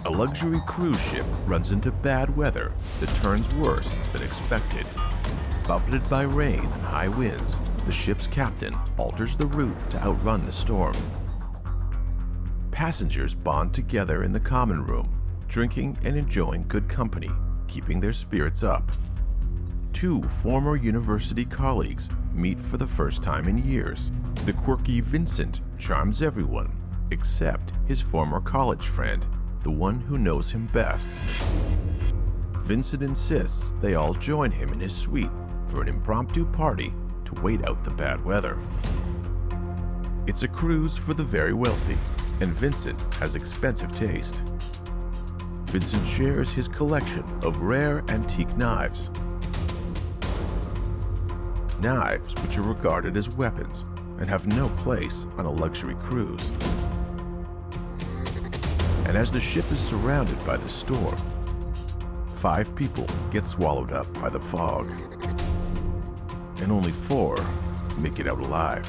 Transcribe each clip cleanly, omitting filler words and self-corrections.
A luxury cruise ship runs into bad weather that turns worse than expected. Buffeted by rain and high winds, the ship's captain alters the route to outrun the storm. Passengers bond together in the common room, drinking and enjoying good company, keeping their spirits up. Two former university colleagues meet for the first time in years. The quirky Vincent charms everyone, except his former college friend, the one who knows him best. Vincent insists they all join him in his suite for an impromptu party to wait out the bad weather. It's a cruise for the very wealthy, and Vincent has expensive taste. Vincent shares his collection of rare antique knives. Knives which are regarded as weapons and have no place on a luxury cruise. And as the ship is surrounded by the storm, 5 people get swallowed up by the fog, and only 4 make it out alive.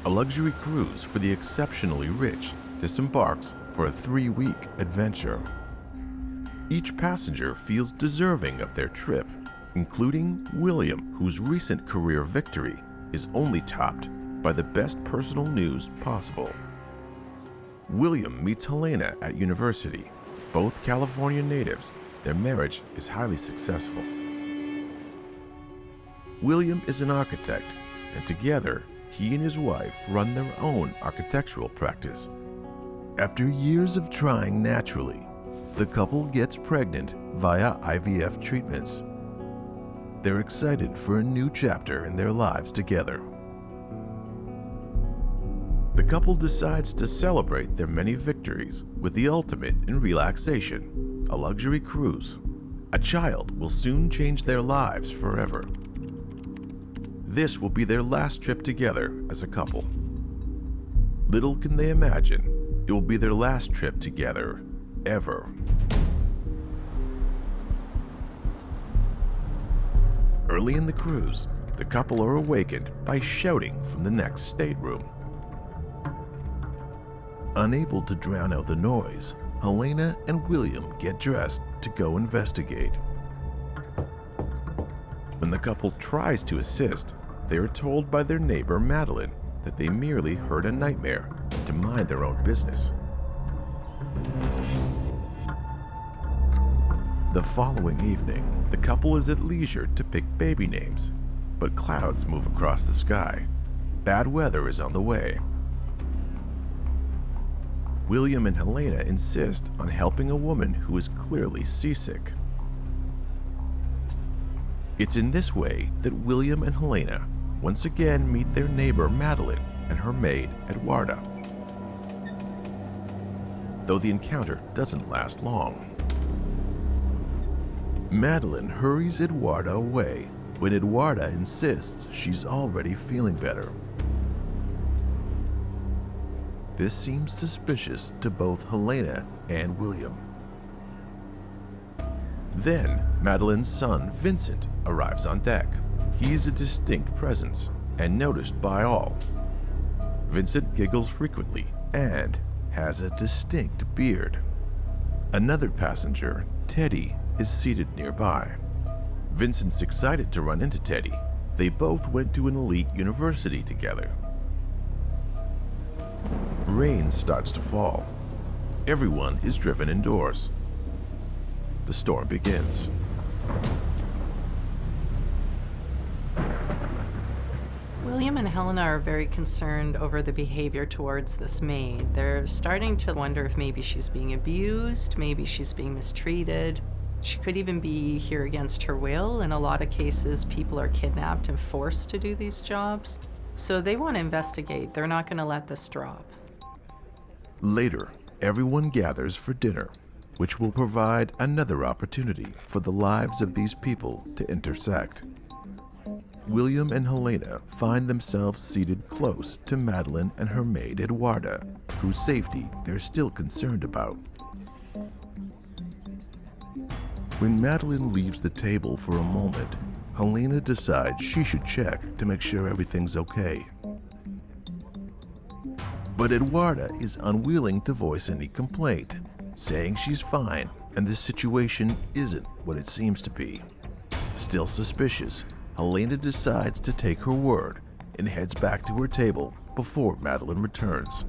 A luxury cruise for the exceptionally rich disembarks for a 3-week adventure. Each passenger feels deserving of their trip, including William, whose recent career victory is only topped by the best personal news possible. William meets Helena at university. Both California natives, their marriage is highly successful. William is an architect, and together, he and his wife run their own architectural practice. After years of trying naturally, the couple gets pregnant via IVF treatments. They're excited for a new chapter in their lives together. The couple decides to celebrate their many victories with the ultimate in relaxation, a luxury cruise. A child will soon change their lives forever. This will be their last trip together as a couple. Little can they imagine, it will be their last trip together, ever. Early in the cruise, the couple are awakened by shouting from the next stateroom. Unable to drown out the noise, Helena and William get dressed to go investigate. When the couple tries to assist, they are told by their neighbor Madeline that they merely heard a nightmare and to mind their own business. The following evening, the couple is at leisure to pick baby names, but clouds move across the sky. Bad weather is on the way. William and Helena insist on helping a woman who is clearly seasick. It's in this way that William and Helena once again meet their neighbor Madeline and her maid Eduarda. Though the encounter doesn't last long. Madeline hurries Eduarda away when Eduarda insists she's already feeling better. This seems suspicious to both Helena and William. Then, Madeline's son, Vincent, arrives on deck. He's a distinct presence and noticed by all. Vincent giggles frequently and has a distinct beard. Another passenger, Teddy, is seated nearby. Vincent's excited to run into Teddy. They both went to an elite university together. Rain starts to fall. Everyone is driven indoors. the storm begins. William and Helena are very concerned over the behavior towards this maid. They're starting to wonder if maybe she's being abused, maybe she's being mistreated. She could even be here against her will. In a lot of cases, people are kidnapped and forced to do these jobs. So they want to investigate. They're not going to let this drop. Later, everyone gathers for dinner, which will provide another opportunity for the lives of these people to intersect. William and Helena find themselves seated close to Madeline and her maid Eduarda, whose safety they're still concerned about. When Madeline leaves the table for a moment, Helena decides she should check to make sure everything's okay. But Eduarda is unwilling to voice any complaint, saying she's fine and the situation isn't what it seems to be. Still suspicious, Helena decides to take her word and heads back to her table before Madeline returns.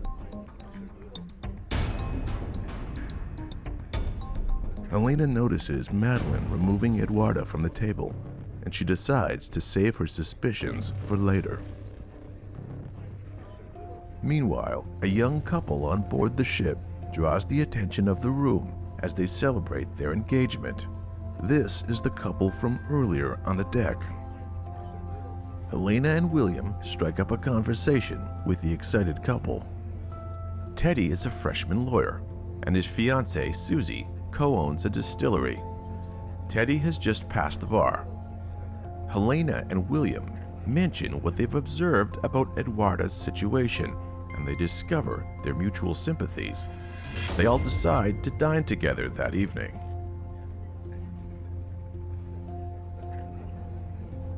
Helena notices Madeline removing Eduarda from the table, and she decides to save her suspicions for later. Meanwhile, a young couple on board the ship draws the attention of the room as they celebrate their engagement. This is the couple from earlier on the deck. Helena and William strike up a conversation with the excited couple. Teddy is a freshman lawyer, and his fiancée, Susie, co-owns a distillery. Teddy has just passed the bar. Helena and William mention what they've observed about Eduarda's situation, and they discover their mutual sympathies. They all decide to dine together that evening.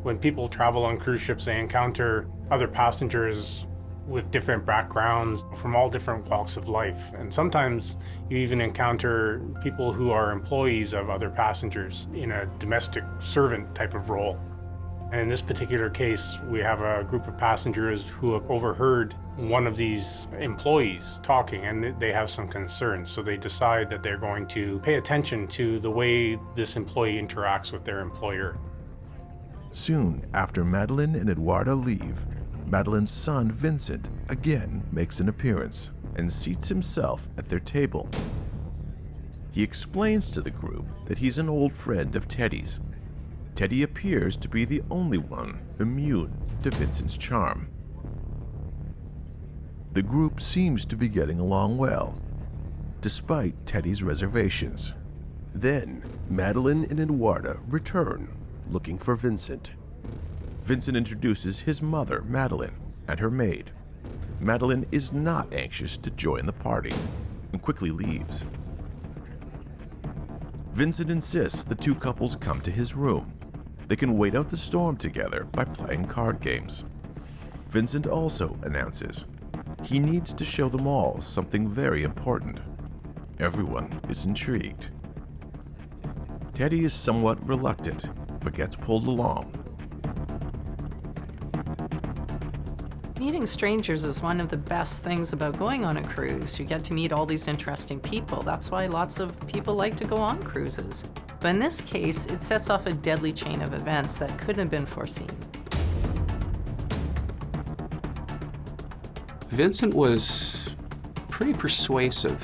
When people travel on cruise ships, they encounter other passengers with different backgrounds from all different walks of life. And sometimes you even encounter people who are employees of other passengers in a domestic servant type of role. And in this particular case, we have a group of passengers who have overheard one of these employees talking, and they have some concerns. So they decide that they're going to pay attention to the way this employee interacts with their employer. Soon after Madeline and Eduarda leave, Madeline's son Vincent again makes an appearance and seats himself at their table. He explains to the group that he's an old friend of Teddy's. Teddy appears to be the only one immune to Vincent's charm. The group seems to be getting along well, despite Teddy's reservations. Then, Madeline and Eduarda return, looking for Vincent. Vincent introduces his mother, Madeline, and her maid. Madeline is not anxious to join the party and quickly leaves. Vincent insists the two couples come to his room. They can wait out the storm together by playing card games. Vincent also announces he needs to show them all something very important. Everyone is intrigued. Teddy is somewhat reluctant, but gets pulled along. Meeting strangers is one of the best things about going on a cruise. You get to meet all these interesting people. That's why lots of people like to go on cruises. But in this case, it sets off a deadly chain of events that couldn't have been foreseen. Vincent was pretty persuasive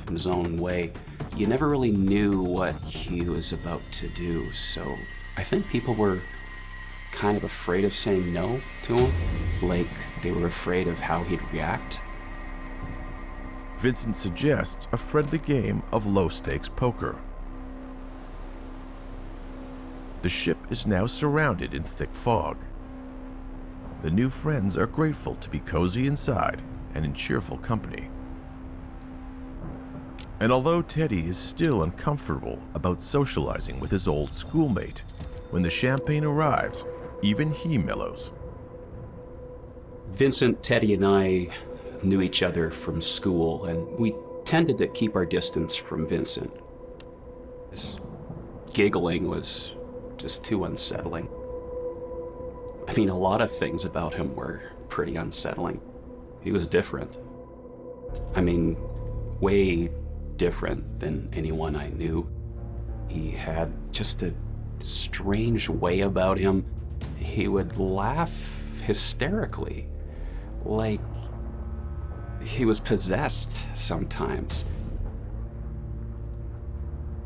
in his own way. You never really knew what he was about to do, so I think people were kind of afraid of saying no to him, like they were afraid of how he'd react. Vincent suggests a friendly game of low-stakes poker. The ship is now surrounded in thick fog. The new friends are grateful to be cozy inside and in cheerful company. And although Teddy is still uncomfortable about socializing with his old schoolmate, when the champagne arrives, even he mellows. Vincent, Teddy, and I knew each other from school, and we tended to keep our distance from Vincent. His giggling was just too unsettling. I mean, a lot of things about him were pretty unsettling. He was different. I mean, way different than anyone I knew. He had just a strange way about him. He would laugh hysterically, like he was possessed sometimes.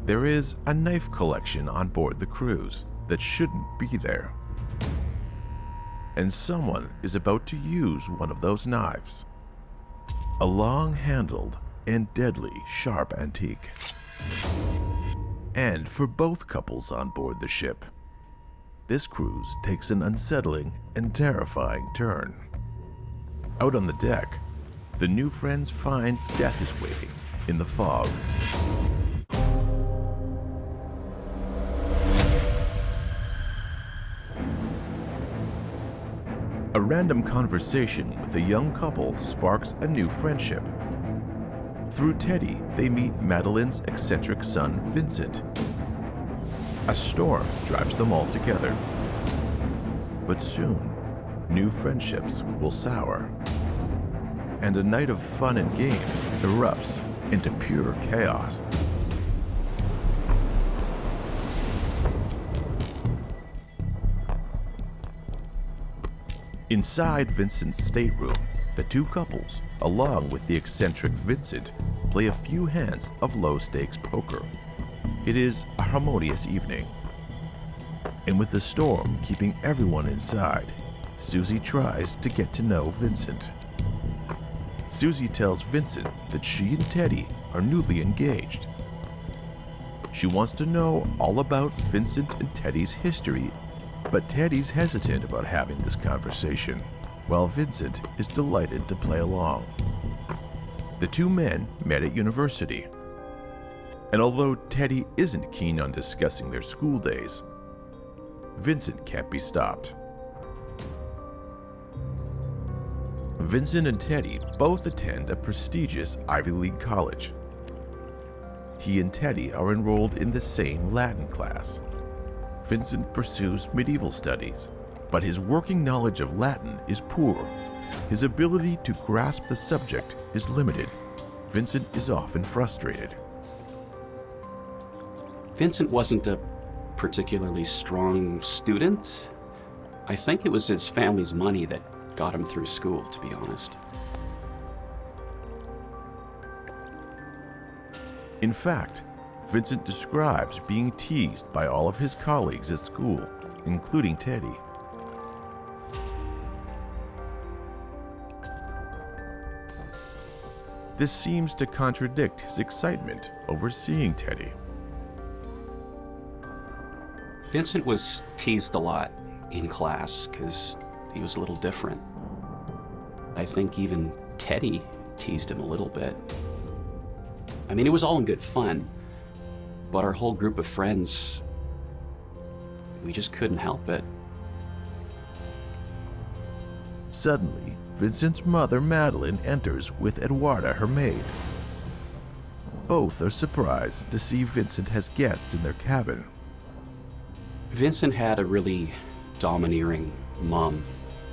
There is a knife collection on board the cruise that shouldn't be there. And someone is about to use one of those knives. A long-handled and deadly sharp antique. And for both couples on board the ship, this cruise takes an unsettling and terrifying turn. Out on the deck, the new friends find death is waiting in the fog. A random conversation with a young couple sparks a new friendship. Through Teddy, they meet Madeline's eccentric son, Vincent. A storm drives them all together. But soon, new friendships will sour. And a night of fun and games erupts into pure chaos. Inside Vincent's stateroom, the two couples, along with the eccentric Vincent, play a few hands of low-stakes poker. It is a harmonious evening. And with the storm keeping everyone inside, Susie tries to get to know Vincent. Susie tells Vincent that she and Teddy are newly engaged. She wants to know all about Vincent and Teddy's history, but Teddy's hesitant about having this conversation, while Vincent is delighted to play along. The two men met at university, and although Teddy isn't keen on discussing their school days, Vincent can't be stopped. Vincent and Teddy both attend a prestigious Ivy League college. He and Teddy are enrolled in the same Latin class. Vincent pursues medieval studies, but his working knowledge of Latin is poor. His ability to grasp the subject is limited. Vincent is often frustrated. Vincent wasn't a particularly strong student. I think it was his family's money that got him through school, to be honest. In fact, Vincent describes being teased by all of his colleagues at school, including Teddy. This seems to contradict his excitement over seeing Teddy. Vincent was teased a lot in class because he was a little different. I think even Teddy teased him a little bit. I mean, it was all in good fun, but our whole group of friends, we just couldn't help it. Suddenly, Vincent's mother, Madeline, enters with Eduarda, her maid. Both are surprised to see Vincent has guests in their cabin. Vincent had a really domineering mom.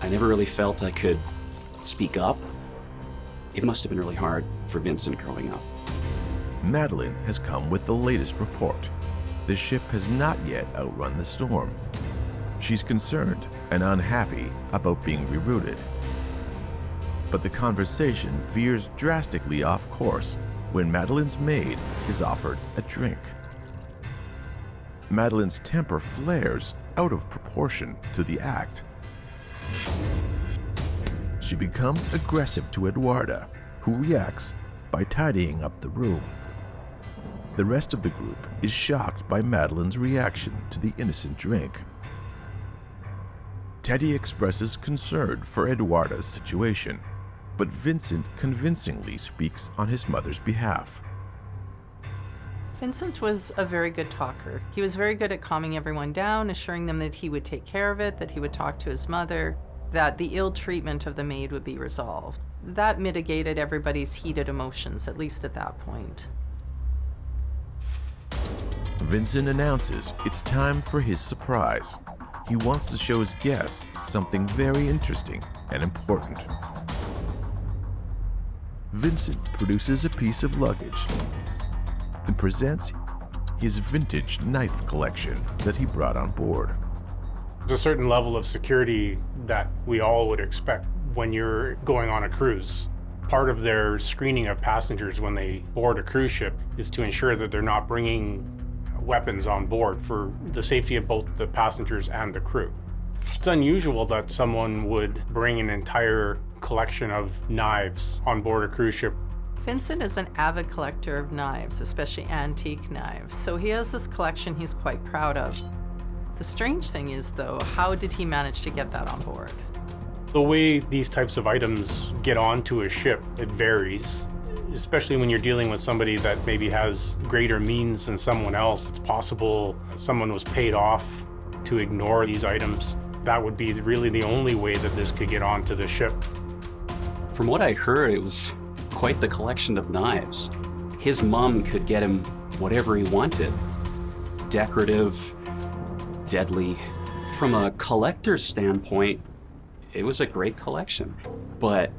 I never really felt I could speak up. It must have been really hard for Vincent growing up. Madeline has come with the latest report. The ship has not yet outrun the storm. She's concerned and unhappy about being rerouted. But the conversation veers drastically off course when Madeline's maid is offered a drink. Madeline's temper flares out of proportion to the act. She becomes aggressive to Eduarda, who reacts by tidying up the room. The rest of the group is shocked by Madeline's reaction to the innocent drink. Teddy expresses concern for Eduarda's situation, but Vincent convincingly speaks on his mother's behalf. Vincent was a very good talker. He was very good at calming everyone down, assuring them that he would take care of it, that he would talk to his mother, that the ill treatment of the maid would be resolved. That mitigated everybody's heated emotions, at least at that point. Vincent announces it's time for his surprise. He wants to show his guests something very interesting and important. Vincent produces a piece of luggage and presents his vintage knife collection that he brought on board. There's a certain level of security that we all would expect when you're going on a cruise. Part of their screening of passengers when they board a cruise ship is to ensure that they're not bringing weapons on board for the safety of both the passengers and the crew. It's unusual that someone would bring an entire collection of knives on board a cruise ship. Vincent is an avid collector of knives, especially antique knives, so he has this collection he's quite proud of. The strange thing is, though, how did he manage to get that on board? The way these types of items get onto a ship, it varies. Especially when you're dealing with somebody that maybe has greater means than someone else. It's possible someone was paid off to ignore these items. That would be really the only way that this could get onto the ship. From what I heard, it was quite the collection of knives. His mom could get him whatever he wanted. Decorative, deadly. From a collector's standpoint, it was a great collection. But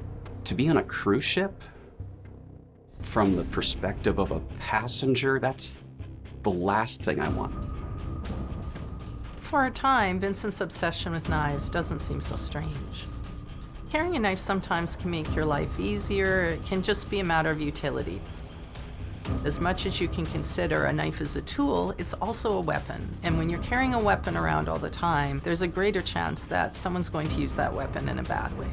to be on a cruise ship, from the perspective of a passenger, that's the last thing I want. For a time, Vincent's obsession with knives doesn't seem so strange. Carrying a knife sometimes can make your life easier. It can just be a matter of utility. As much as you can consider a knife as a tool, it's also a weapon. And when you're carrying a weapon around all the time, there's a greater chance that someone's going to use that weapon in a bad way.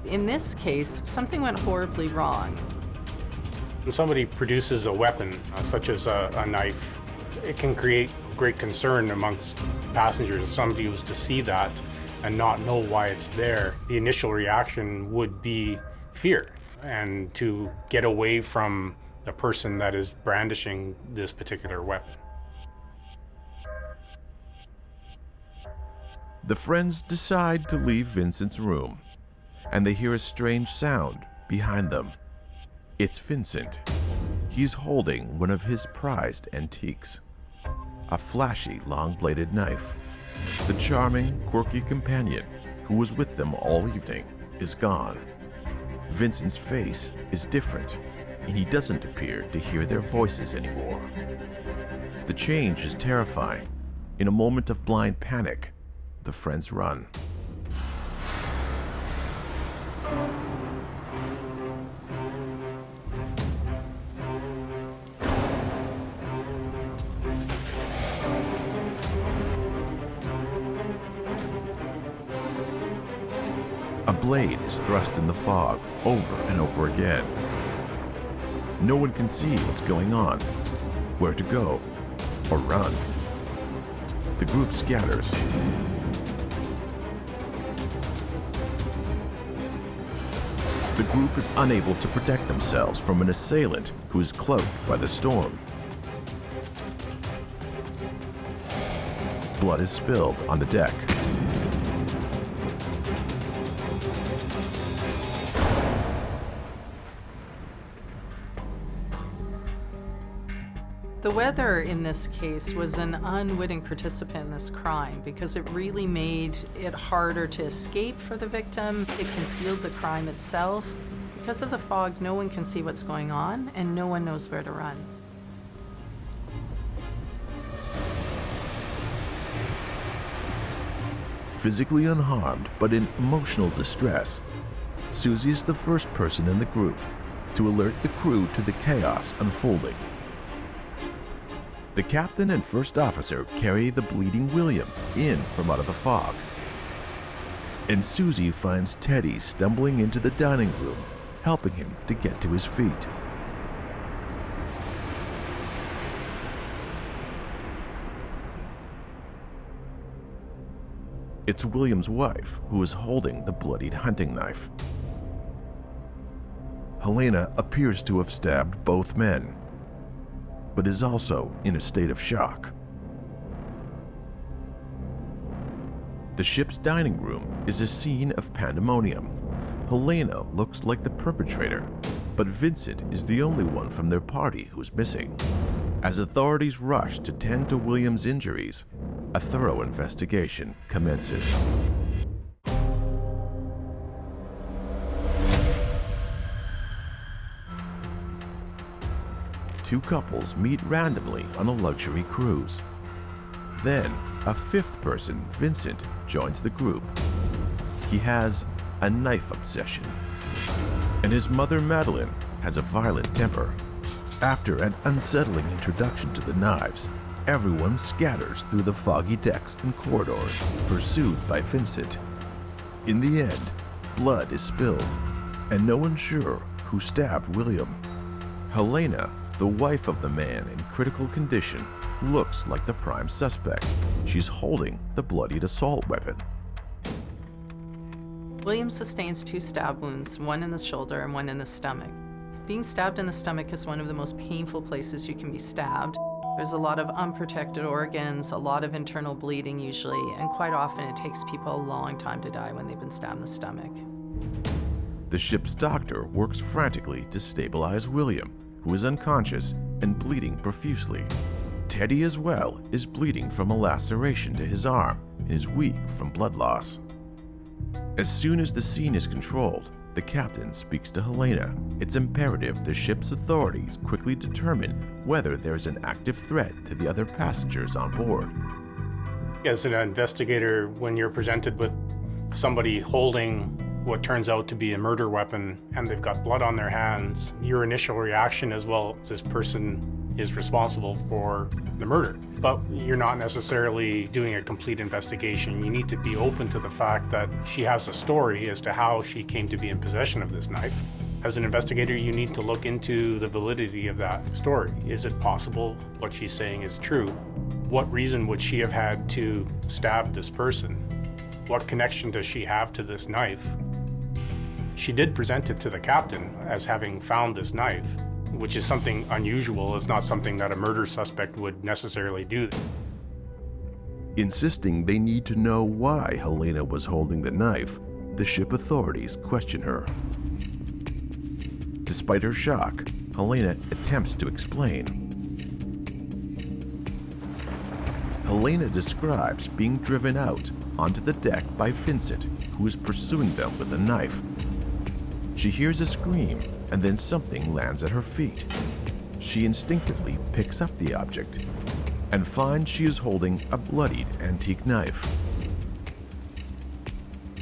In this case, something went horribly wrong. When somebody produces a weapon, such as a knife, it can create great concern amongst passengers. If somebody was to see that and not know why it's there, the initial reaction would be fear and to get away from the person that is brandishing this particular weapon. The friends decide to leave Vincent's room, and they hear a strange sound behind them. It's Vincent. He's holding one of his prized antiques, a flashy, long-bladed knife. The charming, quirky companion who was with them all evening is gone. Vincent's face is different, and he doesn't appear to hear their voices anymore. The change is terrifying. In a moment of blind panic, the friends run. A blade is thrust in the fog over and over again. No one can see what's going on, where to go, or run. The group scatters. The group is unable to protect themselves from an assailant who is cloaked by the storm. Blood is spilled on the deck. The weather in this case was an unwitting participant in this crime because it really made it harder to escape for the victim. It concealed the crime itself. Because of the fog, no one can see what's going on and no one knows where to run. Physically unharmed but in emotional distress, Susie is the first person in the group to alert the crew to the chaos unfolding. The captain and first officer carry the bleeding William in from out of the fog. And Susie finds Teddy stumbling into the dining room, helping him to get to his feet. It's William's wife who is holding the bloodied hunting knife. Helena appears to have stabbed both men, but is also in a state of shock. The ship's dining room is a scene of pandemonium. Helena looks like the perpetrator, but Vincent is the only one from their party who's missing. As authorities rush to tend to William's injuries, a thorough investigation commences. two couples meet randomly on a luxury cruise. Then, a fifth person, Vincent, joins the group. He has a knife obsession, and his mother, Madeline, has a violent temper. After an unsettling introduction to the knives, everyone scatters through the foggy decks and corridors, pursued by Vincent. In the end, blood is spilled, and no one's sure who stabbed William. Helena, the wife of the man in critical condition, looks like the prime suspect. She's holding the bloodied assault weapon. William sustains 2 stab wounds, one in the shoulder and one in the stomach. Being stabbed in the stomach is one of the most painful places you can be stabbed. There's a lot of unprotected organs, a lot of internal bleeding usually, and quite often it takes people a long time to die when they've been stabbed in the stomach. The ship's doctor works frantically to stabilize William, who is unconscious and bleeding profusely. Teddy as well is bleeding from a laceration to his arm and is weak from blood loss. As soon as the scene is controlled, the captain speaks to Helena. It's imperative the ship's authorities quickly determine whether there's an active threat to the other passengers on board. As an investigator, when you're presented with somebody holding what turns out to be a murder weapon and they've got blood on their hands, your initial reaction is, well, this person is responsible for the murder. But you're not necessarily doing a complete investigation. You need to be open to the fact that she has a story as to how she came to be in possession of this knife. As an investigator, you need to look into the validity of that story. Is it possible what she's saying is true? What reason would she have had to stab this person? What connection does she have to this knife? She did present it to the captain as having found this knife, which is something unusual. It's not something that a murder suspect would necessarily do. Insisting they need to know why Helena was holding the knife, the ship authorities question her. Despite her shock, Helena attempts to explain. Helena describes being driven out onto the deck by Vincent, who is pursuing them with a knife. She hears a scream, and then something lands at her feet. She instinctively picks up the object and finds she is holding a bloodied antique knife.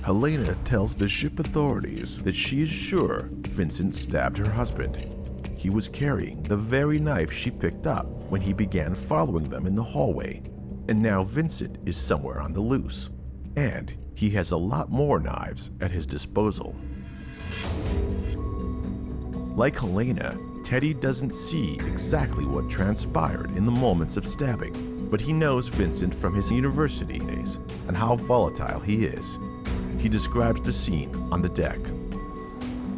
Helena tells the ship authorities that she is sure Vincent stabbed her husband. He was carrying the very knife she picked up when he began following them in the hallway, and now Vincent is somewhere on the loose, and he has a lot more knives at his disposal. Like Helena, Teddy doesn't see exactly what transpired in the moments of stabbing, but he knows Vincent from his university days and how volatile he is. He describes the scene on the deck.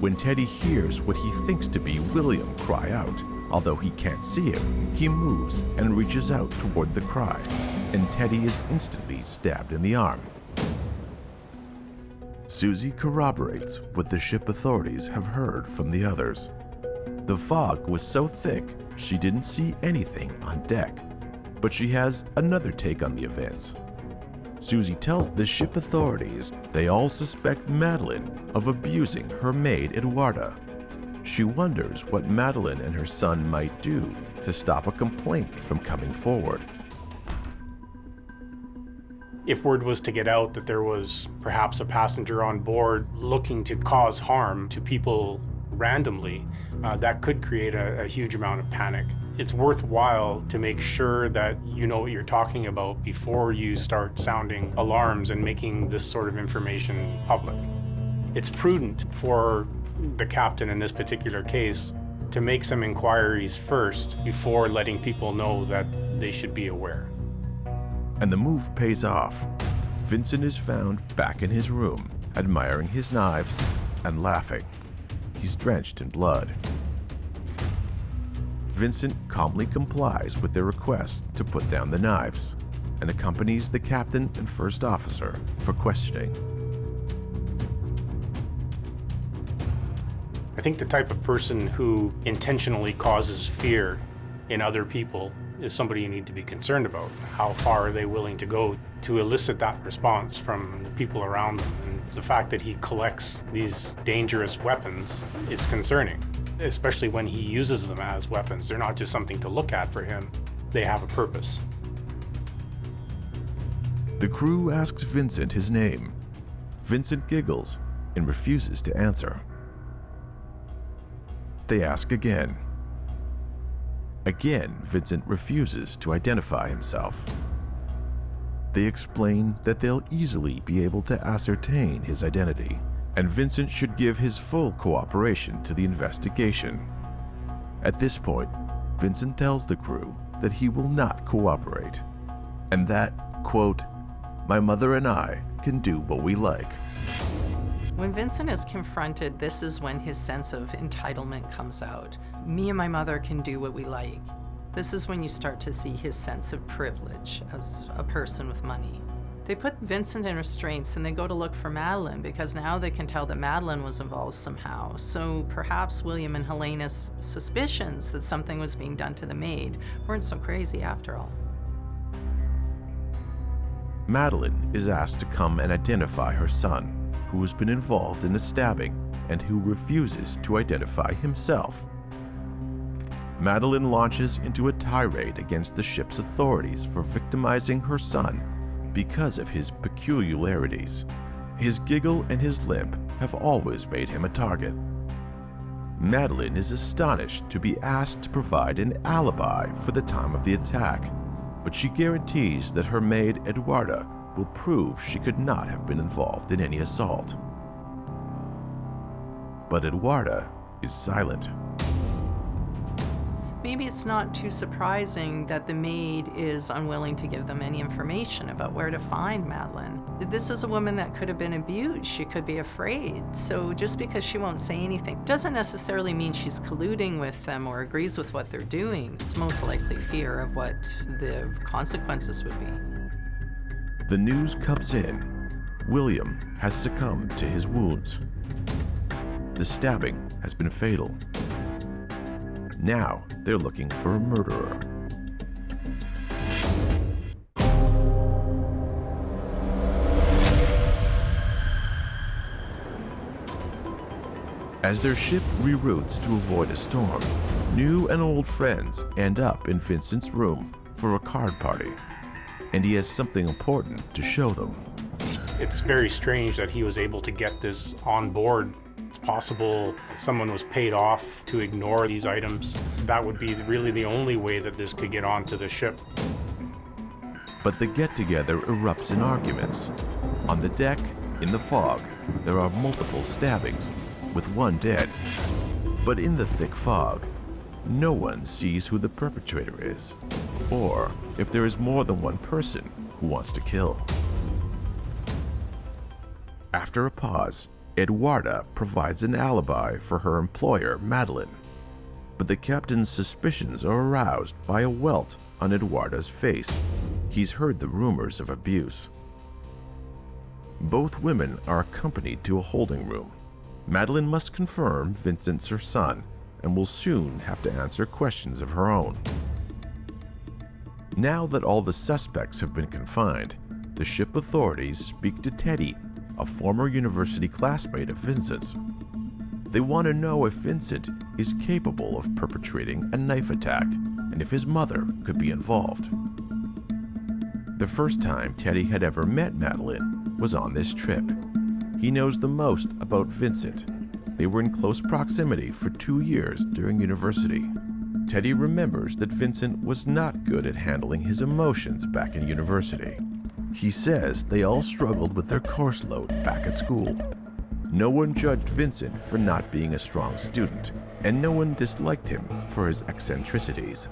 When Teddy hears what he thinks to be William cry out, although he can't see him, he moves and reaches out toward the cry, and Teddy is instantly stabbed in the arm. Susie corroborates what the ship authorities have heard from the others. The fog was so thick she didn't see anything on deck, but she has another take on the events. Susie tells the ship authorities they all suspect Madeline of abusing her maid Eduarda. She wonders what Madeline and her son might do to stop a complaint from coming forward. If word was to get out that there was perhaps a passenger on board looking to cause harm to people randomly, that could create a huge amount of panic. It's worthwhile to make sure that you know what you're talking about before you start sounding alarms and making this sort of information public. It's prudent for the captain in this particular case to make some inquiries first before letting people know that they should be aware. And the move pays off. Vincent is found back in his room, admiring his knives and laughing. He's drenched in blood. Vincent calmly complies with their request to put down the knives and accompanies the captain and first officer for questioning. I think the type of person who intentionally causes fear in other people is somebody you need to be concerned about. How far are they willing to go to elicit that response from the people around them? And the fact that he collects these dangerous weapons is concerning. especially when he uses them as weapons. They're not just something to look at for him. They have a purpose. The crew asks Vincent his name. Vincent giggles and refuses to answer. They ask again. Again, Vincent refuses to identify himself. They explain that they'll easily be able to ascertain his identity, and Vincent should give his full cooperation to the investigation. At this point, Vincent tells the crew that he will not cooperate, and that, quote, "My mother and I can do what we like." When Vincent is confronted, this is when his sense of entitlement comes out. Me and my mother can do what we like. This is when you start to see his sense of privilege as a person with money. They put Vincent in restraints and they go to look for Madeline because now they can tell that Madeline was involved somehow. So perhaps William and Helena's suspicions that something was being done to the maid weren't so crazy after all. Madeline is asked to come and identify her son, who has been involved in a stabbing and who refuses to identify himself. Madeline launches into a tirade against the ship's authorities for victimizing her son because of his peculiarities. His giggle and his limp have always made him a target. Madeline is astonished to be asked to provide an alibi for the time of the attack, but she guarantees that her maid Eduarda will prove she could not have been involved in any assault. But Eduarda is silent. Maybe it's not too surprising that the maid is unwilling to give them any information about where to find Madeline. This is a woman that could have been abused. She could be afraid. So just because she won't say anything doesn't necessarily mean she's colluding with them or agrees with what they're doing. It's most likely fear of what the consequences would be. The news comes in. William has succumbed to his wounds. The stabbing has been fatal. Now they're looking for a murderer. As their ship reroutes to avoid a storm, new and old friends end up in Vincent's room for a card party, and he has something important to show them. It's very strange that he was able to get this on board. It's possible someone was paid off to ignore these items. That would be really the only way that this could get onto the ship. But the get-together erupts in arguments. On the deck, in the fog, there are multiple stabbings, with one dead. But in the thick fog, no one sees who the perpetrator is, or if there is more than one person who wants to kill. After a pause, Eduarda provides an alibi for her employer, Madeline. But the captain's suspicions are aroused by a welt on Eduarda's face. He's heard the rumors of abuse. Both women are accompanied to a holding room. Madeline must confirm Vincent's her son and will soon have to answer questions of her own. Now that all the suspects have been confined, the ship authorities speak to Teddy, a former university classmate of Vincent's. They want to know if Vincent is capable of perpetrating a knife attack and if his mother could be involved. The first time Teddy had ever met Madeline was on this trip. He knows the most about Vincent. They were in close proximity for 2 years during university. Teddy remembers that Vincent was not good at handling his emotions back in university. He says they all struggled with their course load back at school. No one judged Vincent for not being a strong student, and no one disliked him for his eccentricities.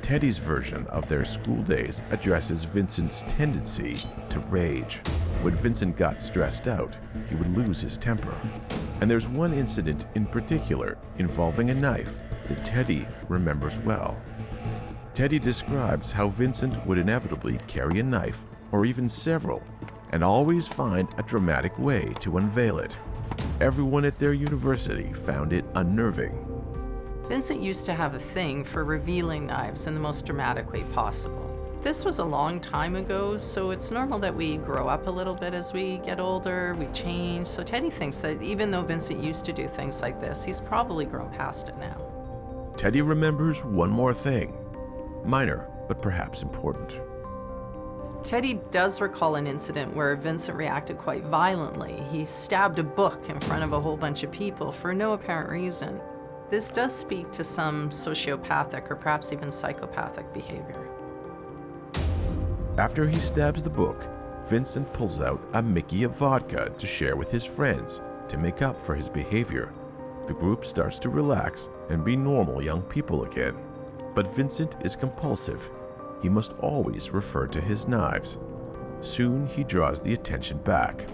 Teddy's version of their school days addresses Vincent's tendency to rage. When Vincent got stressed out, he would lose his temper. And there's one incident in particular involving a knife that Teddy remembers well. Teddy describes how Vincent would inevitably carry a knife, or even several, and always find a dramatic way to unveil it. Everyone at their university found it unnerving. Vincent used to have a thing for revealing knives in the most dramatic way possible. This was a long time ago, so it's normal that we grow up a little bit as we get older, we change. So Teddy thinks that even though Vincent used to do things like this, he's probably grown past it now. Teddy remembers one more thing. Minor, but perhaps important. Teddy does recall an incident where Vincent reacted quite violently. He stabbed a book in front of a whole bunch of people for no apparent reason. This does speak to some sociopathic or perhaps even psychopathic behavior. After he stabs the book, Vincent pulls out a Mickey of vodka to share with his friends to make up for his behavior. The group starts to relax and be normal young people again. But Vincent is compulsive. He must always refer to his knives. Soon he draws the attention back.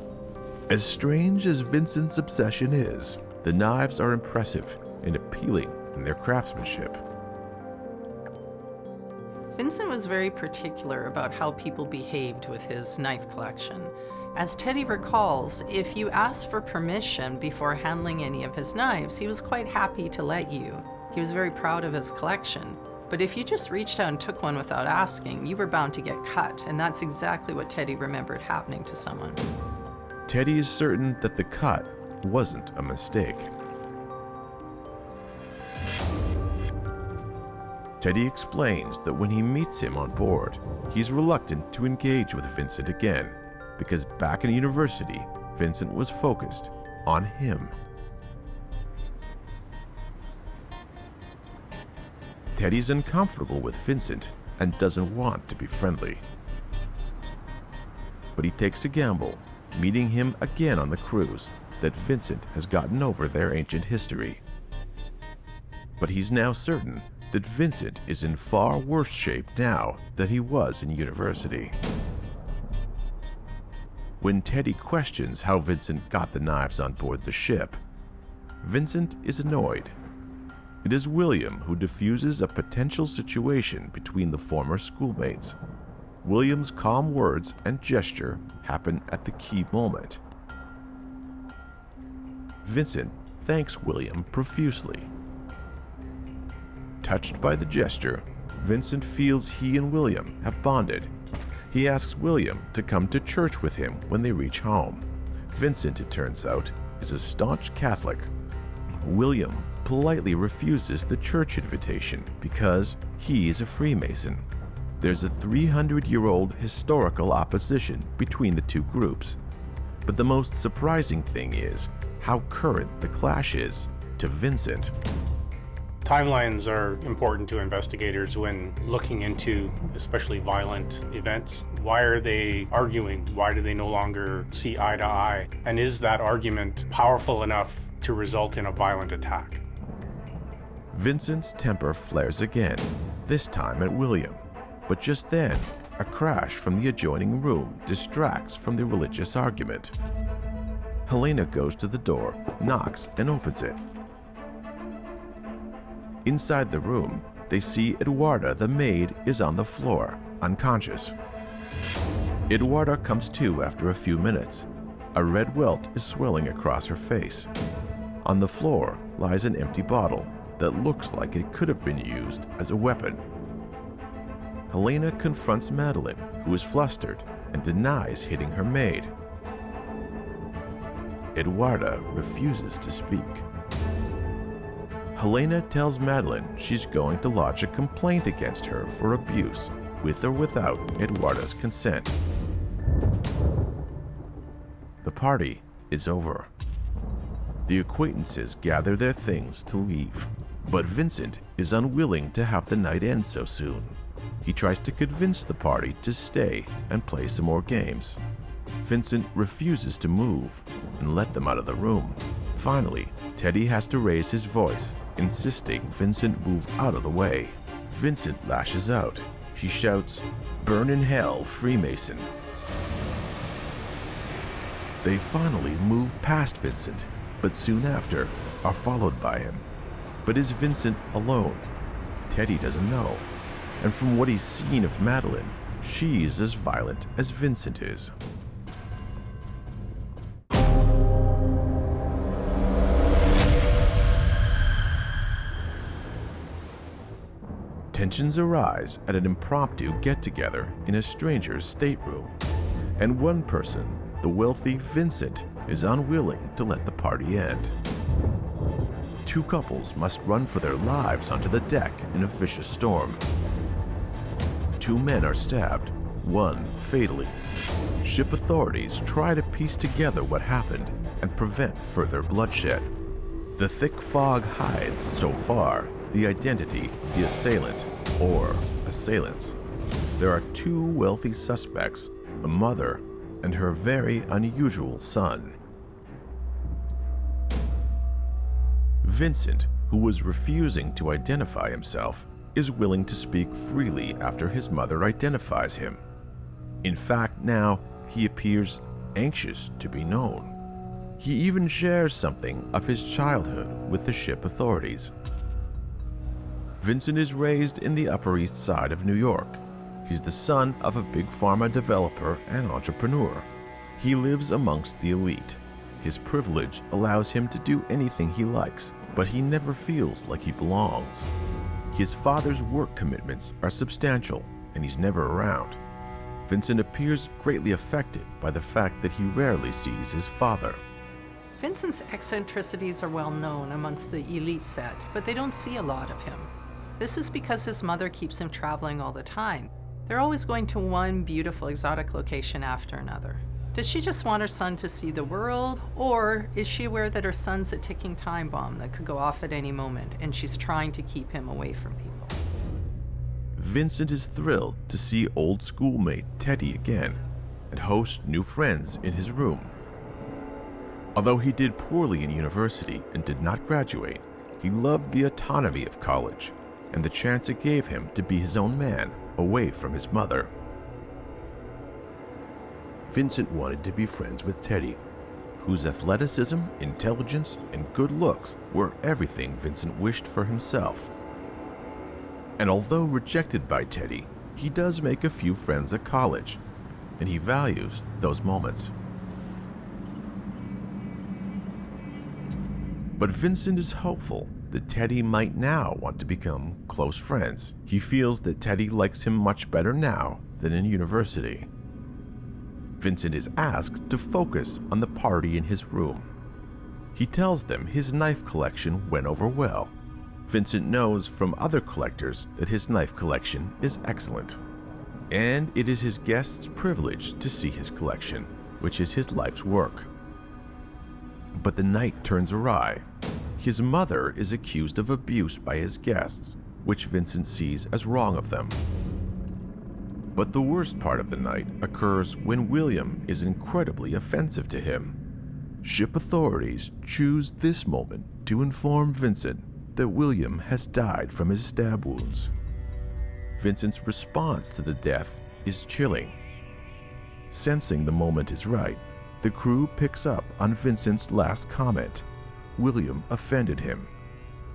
As strange as Vincent's obsession is, the knives are impressive and appealing in their craftsmanship. Vincent was very particular about how people behaved with his knife collection. As Teddy recalls, if you asked for permission before handling any of his knives, he was quite happy to let you. He was very proud of his collection. But if you just reached out and took one without asking, you were bound to get cut, and that's exactly what Teddy remembered happening to someone. Teddy is certain that the cut wasn't a mistake. Teddy explains that when he meets him on board, he's reluctant to engage with Vincent again, because back in university, Vincent was focused on him. Teddy's uncomfortable with Vincent and doesn't want to be friendly. But he takes a gamble, meeting him again on the cruise, that Vincent has gotten over their ancient history. But he's now certain that Vincent is in far worse shape now than he was in university. When Teddy questions how Vincent got the knives on board the ship, Vincent is annoyed. It is William who diffuses a potential situation between the former schoolmates. William's calm words and gesture happen at the key moment. Vincent thanks William profusely. Touched by the gesture, Vincent feels he and William have bonded. He asks William to come to church with him when they reach home. Vincent, it turns out, is a staunch Catholic. William politely refuses the church invitation because he is a Freemason. There's a 300-year-old historical opposition between the two groups. But the most surprising thing is how current the clash is to Vincent. Timelines are important to investigators when looking into especially violent events. Why are they arguing? Why do they no longer see eye to eye? And is that argument powerful enough to result in a violent attack? Vincent's temper flares again, this time at William. But just then, a crash from the adjoining room distracts from the religious argument. Helena goes to the door, knocks, and opens it. Inside the room, they see Eduarda, the maid, is on the floor, unconscious. Eduarda comes to after a few minutes. A red welt is swelling across her face. On the floor lies an empty bottle that looks like it could have been used as a weapon. Helena confronts Madeline, who is flustered and denies hitting her maid. Eduarda refuses to speak. Helena tells Madeline she's going to lodge a complaint against her for abuse, with or without Eduarda's consent. The party is over. The acquaintances gather their things to leave, but Vincent is unwilling to have the night end so soon. He tries to convince the party to stay and play some more games. Vincent refuses to move and let them out of the room. Finally, Teddy has to raise his voice, insisting Vincent move out of the way. Vincent lashes out. He shouts, "Burn in hell, Freemason." They finally move past Vincent, but soon after are followed by him. But is Vincent alone? Teddy doesn't know. And from what he's seen of Madeline, she's as violent as Vincent is. Tensions arise at an impromptu get-together in a stranger's stateroom, and one person, the wealthy Vincent, is unwilling to let the party end. Two couples must run for their lives onto the deck in a vicious storm. Two men are stabbed, one fatally. Ship authorities try to piece together what happened and prevent further bloodshed. The thick fog hides, so far, the identity of the assailant or assailants. There are two wealthy suspects, a mother and her very unusual son. Vincent, who was refusing to identify himself, is willing to speak freely after his mother identifies him. In fact, now he appears anxious to be known. He even shares something of his childhood with the ship authorities. Vincent is raised in the Upper East Side of New York. He's the son of a big pharma developer and entrepreneur. He lives amongst the elite. His privilege allows him to do anything he likes, but he never feels like he belongs. His father's work commitments are substantial, and he's never around. Vincent appears greatly affected by the fact that he rarely sees his father. Vincent's eccentricities are well known amongst the elite set, but they don't see a lot of him. This is because his mother keeps him traveling all the time. They're always going to one beautiful exotic location after another. Does she just want her son to see the world, or is she aware that her son's a ticking time bomb that could go off at any moment, and she's trying to keep him away from people? Vincent is thrilled to see old schoolmate Teddy again and host new friends in his room. Although he did poorly in university and did not graduate, he loved the autonomy of college and the chance it gave him to be his own man away from his mother. Vincent wanted to be friends with Teddy, whose athleticism, intelligence, and good looks were everything Vincent wished for himself. And although rejected by Teddy, he does make a few friends at college, and he values those moments. But Vincent is hopeful that Teddy might now want to become close friends. He feels that Teddy likes him much better now than in university. Vincent is asked to focus on the party in his room. He tells them his knife collection went over well. Vincent knows from other collectors that his knife collection is excellent. And it is his guest's privilege to see his collection, which is his life's work. But the night turns awry. His mother is accused of abuse by his guests, which Vincent sees as wrong of them. But the worst part of the night occurs when William is incredibly offensive to him. Ship authorities choose this moment to inform Vincent that William has died from his stab wounds. Vincent's response to the death is chilling. Sensing the moment is right, the crew picks up on Vincent's last comment. William offended him.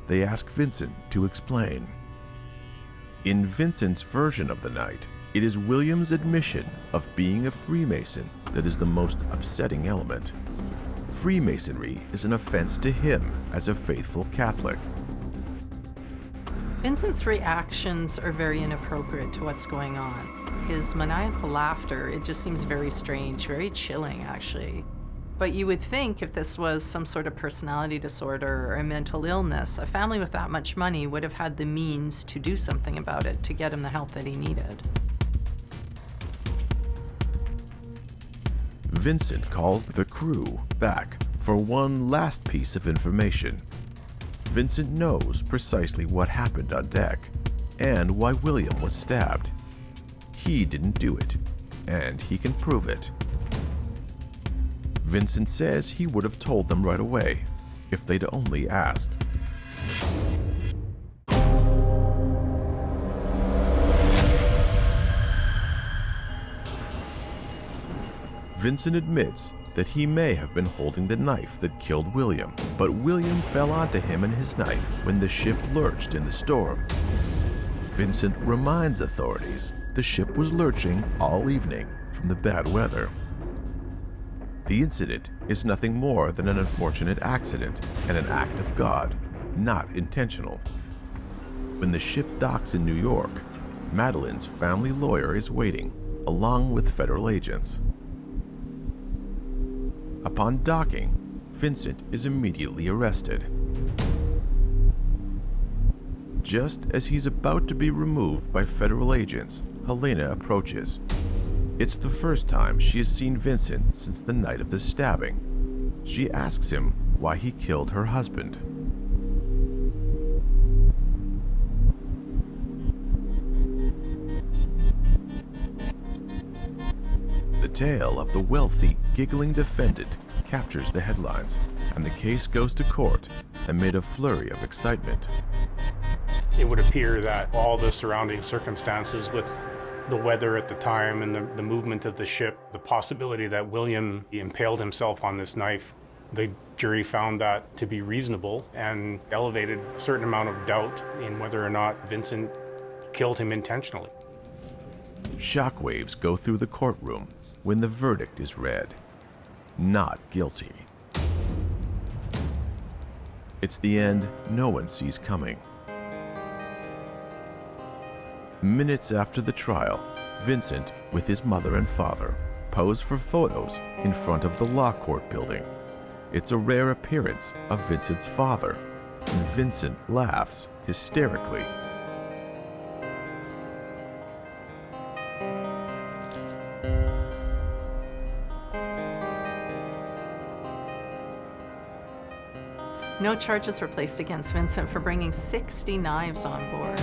They ask Vincent to explain. In Vincent's version of the night, it is William's admission of being a Freemason that is the most upsetting element. Freemasonry is an offense to him as a faithful Catholic. Vincent's reactions are very inappropriate to what's going on. His maniacal laughter, it just seems very strange, very chilling actually. But you would think if this was some sort of personality disorder or a mental illness, a family with that much money would have had the means to do something about it to get him the help that he needed. Vincent calls the crew back for one last piece of information. Vincent knows precisely what happened on deck and why William was stabbed. He didn't do it, and he can prove it. Vincent says he would have told them right away if they'd only asked. Vincent admits that he may have been holding the knife that killed William, but William fell onto him and his knife when the ship lurched in the storm. Vincent reminds authorities the ship was lurching all evening from the bad weather. The incident is nothing more than an unfortunate accident and an act of God, not intentional. When the ship docks in New York, Madeline's family lawyer is waiting, along with federal agents. Upon docking, Vincent is immediately arrested. Just as he's about to be removed by federal agents, Helena approaches. It's the first time she has seen Vincent since the night of the stabbing. She asks him why he killed her husband. The tale of the wealthy, giggling defendant captures the headlines, and the case goes to court amid a flurry of excitement. It would appear that all the surrounding circumstances with the weather at the time and the movement of the ship, the possibility that William impaled himself on this knife, the jury found that to be reasonable and elevated a certain amount of doubt in whether or not Vincent killed him intentionally. Shockwaves go through the courtroom when the verdict is read. Not guilty. It's the end no one sees coming. Minutes after the trial, Vincent, with his mother and father, pose for photos in front of the law court building. It's a rare appearance of Vincent's father, and Vincent laughs hysterically. No charges were placed against Vincent for bringing 60 knives on board.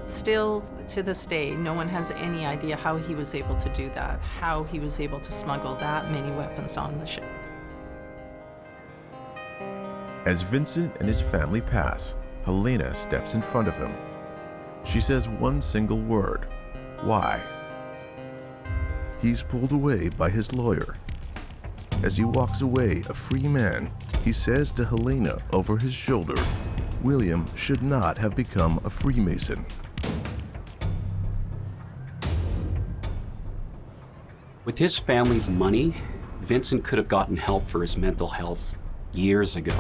Still, to this day, no one has any idea how he was able to do that, how he was able to smuggle that many weapons on the ship. As Vincent and his family pass, Helena steps in front of him. She says one single word: why? He's pulled away by his lawyer. As he walks away a free man, he says to Helena over his shoulder, William should not have become a Freemason. With his family's money, Vincent could have gotten help for his mental health years ago.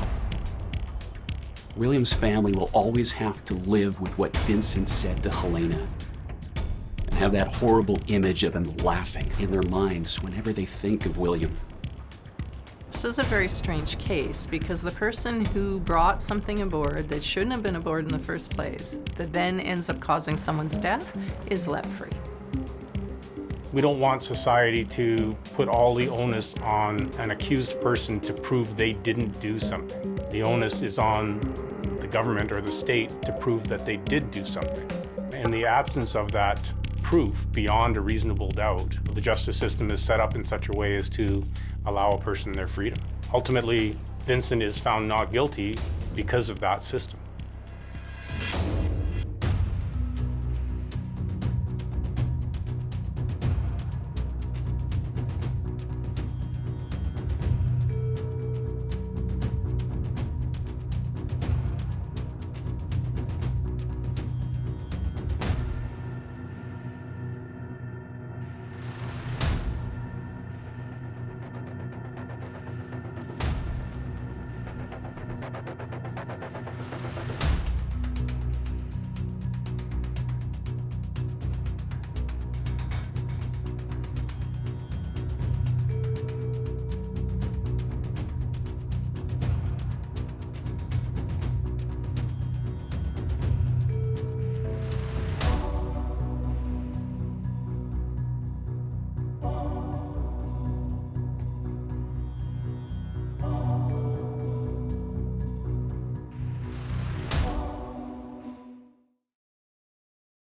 William's family will always have to live with what Vincent said to Helena and have that horrible image of him laughing in their minds whenever they think of William. This is a very strange case because the person who brought something aboard that shouldn't have been aboard in the first place, that then ends up causing someone's death, is let free. We don't want society to put all the onus on an accused person to prove they didn't do something. The onus is on the government or the state to prove that they did do something. In the absence of that proof beyond a reasonable doubt, the justice system is set up in such a way as to allow a person their freedom. Ultimately, Vincent is found not guilty because of that system.